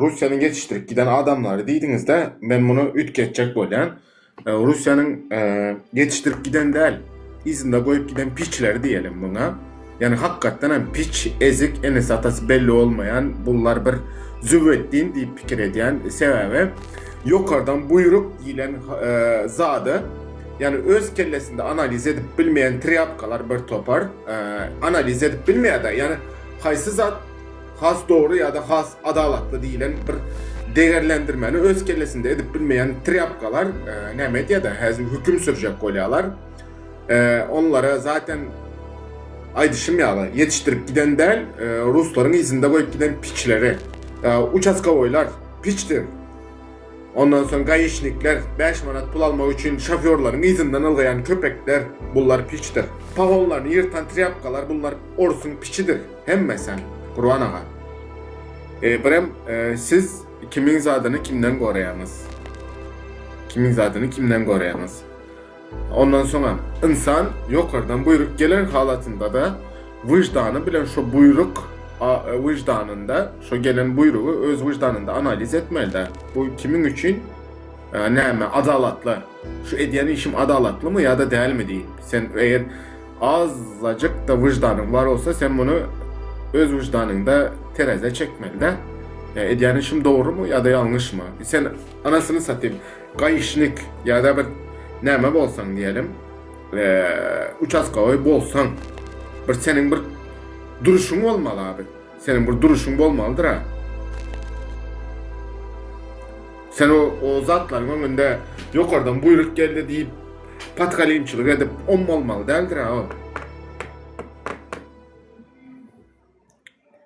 Rusya'nın yetiştirip giden adamları deydiniz de ben bunu üt geçecek bolan. Rusya'nın yetiştirip giden değil, izinde koyup giden piçler diyelim buna. Yani hakikaten hem piç, ezik, enes atası belli olmayan, bunlar bir züvvettin deyip fikir ediyen sebebi yukarıdan buyruk giyilen zadı. Yani öz kellesinde analiz edip bilmeyen triyapkalar bir topar, analiz edip bilmeye de yani haysı zat has doğru ya da has adalatlı deyilen bir değerlendirmeni öz kellesinde edip bilmeyen triyapkalar ne medyada hüküm sürecek kolyalar. Onlara zaten aydışım yetiştirip giden değil, Rusların izinde koyup giden piçleri, uçaskavoylar piçtir. Ondan sonra gayişnikler 5 manat pul almak için şoförlerin izinden algayan köpekler bunlar piçtir. Pavonlarını yırtan triyapkalar bunlar orsun piçidir. Hem mesela Kur'an ağa. Brem siz kimin zadını kimden koruyanız? Kimin zadını kimden koruyanız? Ondan sonra insan yukarıdan buyruk gelen halatında da vicdanı bilen şu buyruk vicdanında şu gelen buyruğu öz vicdanında analiz etmeli de bu kimin için neyme adalatlı şu ediyen işim adalatlı mı ya da değil mi değil. Sen eğer azıcık da vicdanın var olsa sen bunu öz vicdanında tereze çekmeli de ediyen işim doğru mu ya da yanlış mı? Sen anasını satayım kayışnik ya da bir neyme bolsan diyelim uçaskavoy bolsan bir senin bir duruşun olmalı abi. Senin bir duruşun olmalıdır ha. Sen o zatların önünde yok oradan buyruk geldi deyip patkalayımçılık edip olmalı değildir ha o.